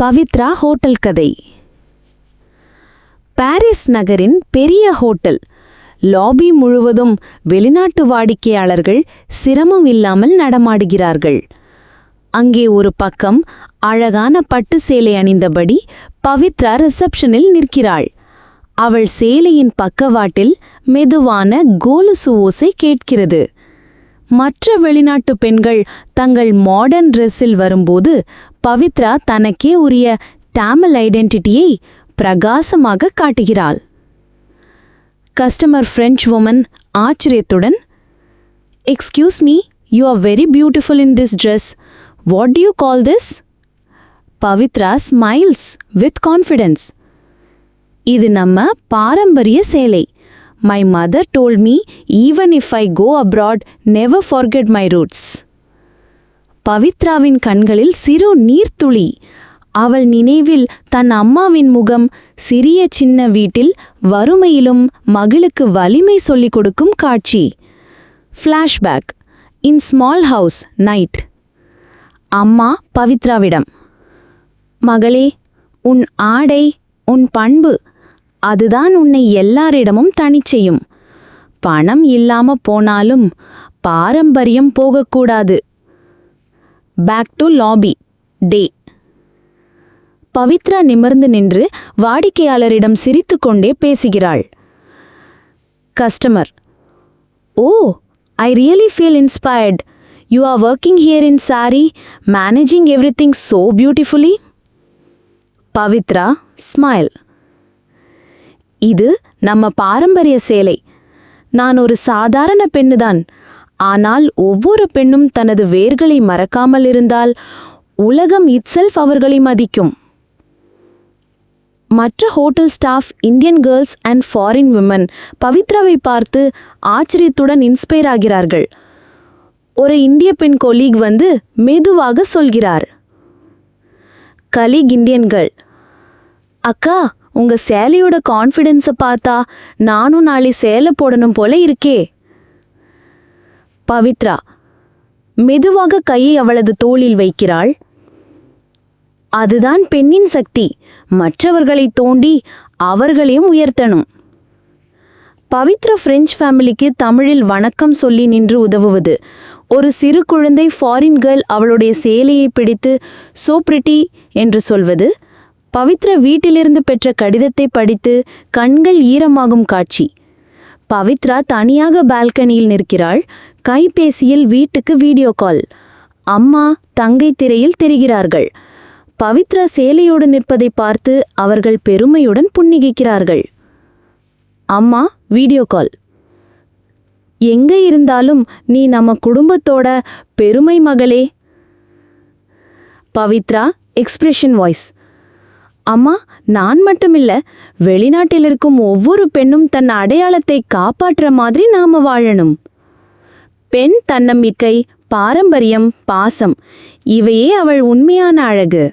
Pavithra hotel கதை. Paris நகரின் பெரிய ஹோட்டல். லாபி முழுவதும் வெளிநாட்டு வாடிக்கையாளர்கள் சிரமம் இல்லாமல் நடமாடுகிறார்கள். அங்கே ஒரு பக்கம் அழகான பட்டு சேலை அணிந்தபடி பவித்ரா ரிசப்ஷனில் நிற்கிறாள். அவள் சேலையின் பக்கவாட்டில் மெதுவான கோலுசு ஓசை கேட்கிறது. மற்ற வெளிநாட்டு பெண்கள் தங்கள் மாடர்ன் ட்ரெஸ்ஸில் வரும்போது பவித்ரா தனக்கே உரிய டாமில் ஐடென்டிட்டியை பிரகாசமாக காட்டுகிறாள். கஸ்டமர் பிரெஞ்ச் வுமன் ஆச்சரியத்துடன், "excuse me, you are very beautiful in this dress. What to you call this?" Pavithra smiles with confidence. "இது நம்ம பாரம்பரிய சேலை. My mother told me, even if I go abroad, never forget my roots." பவித்ராவின் கண்களில் சிறு நீர்த்துளி. அவள் நினைவில் தன் அம்மாவின் முகம், சிறிய சின்ன வீட்டில் வறுமையிலும் மகளுக்கு வலிமை சொல்லிக் கொடுக்கும் காட்சி. ஃப்ளாஷ்பேக். இன் ஸ்மால் ஹவுஸ், நைட். அம்மா பவித்ராவிடம், "மகளே, உன் ஆடை, உன் பண்பு, அதுதான் உன்னை எல்லாரிடமும் தனிச்செய்யும். பணம் இல்லாம போனாலும் பாரம்பரியம் போகக்கூடாது." Back to lobby, day. Pavithra நிமிர்ந்து நின்று வாடிக்கையாளரிடம் சிரித்துக்கொண்டே பேசுகிறாள். Customer, "oh, I really feel inspired. You are working here in sari, managing everything so beautifully." Pavithra smile. "இது நம்ம பாரம்பரிய சேலை. நான் ஒரு சாதாரண பெண்ணுதான். ஆனால் ஒவ்வொரு பெண்ணும் தனது வேர்களை மறக்காமல் இருந்தால் உலகம் இட்செல்ஃப் அவர்களை மதிக்கும்." மற்ற hotel staff, Indian girls and foreign women பவித்ராவை பார்த்து ஆச்சரியத்துடன் இன்ஸ்பயர் ஆகிறார்கள். ஒரு இந்திய பெண் கொலீக் வந்து மெதுவாக சொல்கிறார். கலீக் இந்தியன் கேர்ள், "அக்கா, உங்க சேலையோட கான்ஃபிடென்ஸை பார்த்தா நானும் நாளை சேலை போடணும் போல இருக்கே." பவித்ரா மெதுவாக கையை அவளது தோளில் வைக்கிறாள். "அதுதான் பெண்ணின் சக்தி. மற்றவர்களை தோண்டி அவர்களையும் உயர்த்தணும்." பவித்ரா பிரெஞ்சு ஃபேமிலிக்கு தமிழில் வணக்கம் சொல்லி நின்று உதவுவது. ஒரு சிறு குழந்தை ஃபாரின் கேர்ள் அவளுடைய சேலையை பிடித்து "சோ பிரிட்டி" என்று சொல்வது. பவித்ரா வீட்டிலிருந்து பெற்ற கடிதத்தை படித்து கண்கள் ஈரமாகும் காட்சி. பவித்ரா தனியாக பால்கனியில் நிற்கிறாள். கைபேசியில் வீட்டுக்கு வீடியோ கால். அம்மா, தங்கை திரையில் தெரிகிறார்கள். பவித்ரா சேலையோடு நிற்பதை பார்த்து அவர்கள் பெருமையுடன் புன்னகைக்கிறார்கள். "அம்மா, வீடியோ கால். எங்க இருந்தாலும் நீ நம்ம குடும்பத்தோட பெருமை மகளே." Pavithra expression voice. "அம்மா, நான் மட்டுமில்ல, வெளிநாட்டில் இருக்கும் ஒவ்வொரு பெண்ணும் தன் அடையாளத்தை காப்பாற்ற மாதிரி நாம வாழணும்." பெண் தன்னம்பிக்கை, பாரம்பரியம், பாசம், இவையே அவள் உண்மையான அழகு.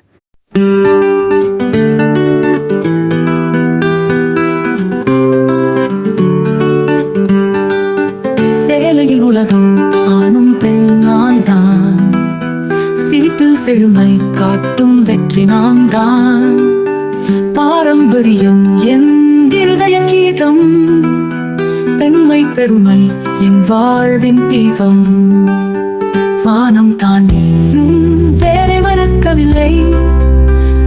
சேலையில் உலகம் ஆணும் பெண் நான் தான், சீட்டில் செழுமை காட்டும் வெற்றி நான் தான். பாரம்பரியம் என் இருதய கீதம், பெண்மை பெருமை என் வாழ்வின் தீபம். வானம் தாண்டி வேலை மறக்கவில்லை,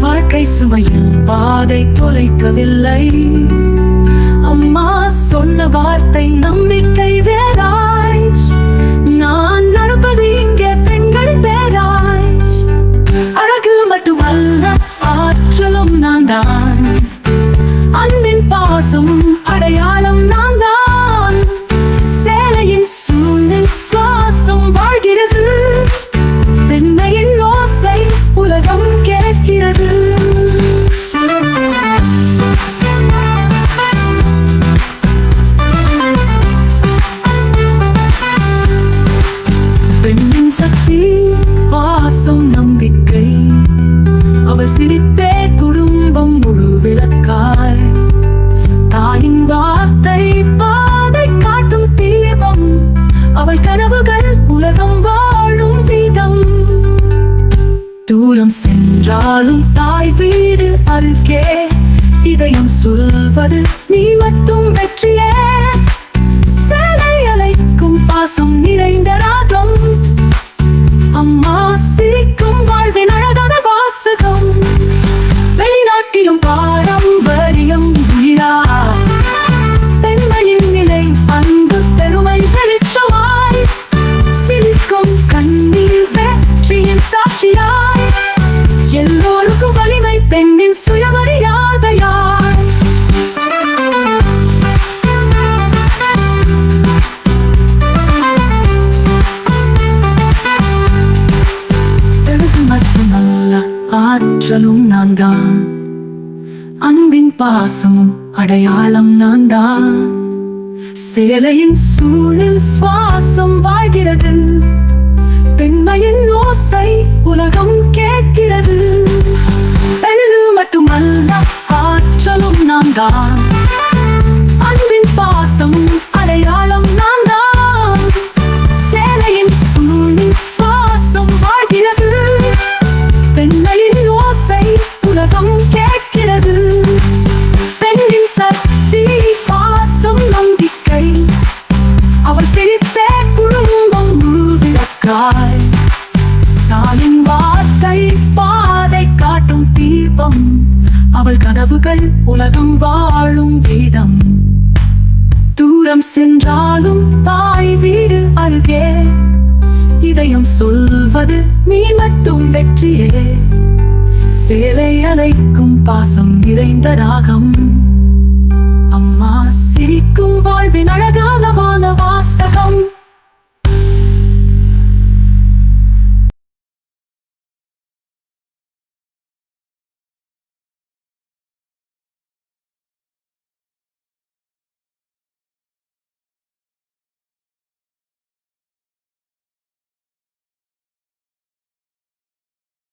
வாழ்க்கை சுமையில் பாதை தொலைக்கவில்லை. அம்மா சொன்ன வார்த்தை நம்பிக்கை வேறாய், நான் நடப்பது இங்கே பெண்கள் பேராய். அழகு மட்டுமல்ல, ஆற்றலும் நான் தான், அன்பின் பாசம் அடையாளம் நான் தான். சேலையின் சூழலில் சுவாசம் வாழ்கிறது, பெண்மையின் ஓசை உலகம் கேட்கிறது. பெண்ணின் சக்தி, பாசம், நம்பிக்கை, அவர் சிரிப்பே குடும்பம் முழு விளக்காய். தாயின் வார்த்தை பாதை காட்டும் தீபம், அவள் கனவுகள் உலகம் வாழும் வீதம். தூரம் சென்ற சென்றாலும் தாய் வீடு அருகே இதயம் சொல்வது நீ மட்டும் வெற்றியே. சேலை அலைக்கும் பாசம் நிறைந்த ராகம், அம்மா சிரிக்கும் வாழ்வின் அழகான வாசகம். வெளிநாட்டிலும் பாரம்பரியம் உயிரா, பெண்மையின் நிலை அன்பு பெருமை வெளிச்சமாய், சிரிக்கும் கண்ணீர் வெற்றியின் சாட்சியாய், எல்லோருக்கும் வலிமை பெண்ணின் சுயமரியாதையாய். தெலுங்கு மட்டுமல்ல ஆற்றலும் நான் தான், அன்பின் பாசமும் அடையாளம் நான் தான். சேலையின் சூழில் சுவாசம் வாழ்கிறது, பெண்மையின் ஓசை உலகம் கேட்கிறது. தெலுங்கு மட்டுமல்ல ஆற்றலும் நான் தான், அன்பின் பாசமும் அடையாளம் நான் தான். சேலையின் சூழில் சுவாசம் வாழ்கிறது, பெண்மையின் ஓசை உலகம் கேட்கிறது. பெண்ணின் சக்தி பாசம் நம்பிக்கை, அவள் சிரிப்பே குடும்பம் முழுவிளக்காய். தாயின் வார்த்தை பாதை காட்டும் தீபம், அவள் கனவுகள் உலகம் வாழும் வீதம். தூரம் சென்றாலும் தாய் வீடு அருகே இதயம் சொல்வது நீ மட்டும் வெற்றியே. சேலை அலைக்கும் பாசம் நிறைந்த ராகம், அம்மா சிரிக்கும் வாழ்வின் அழகான வாசகம்.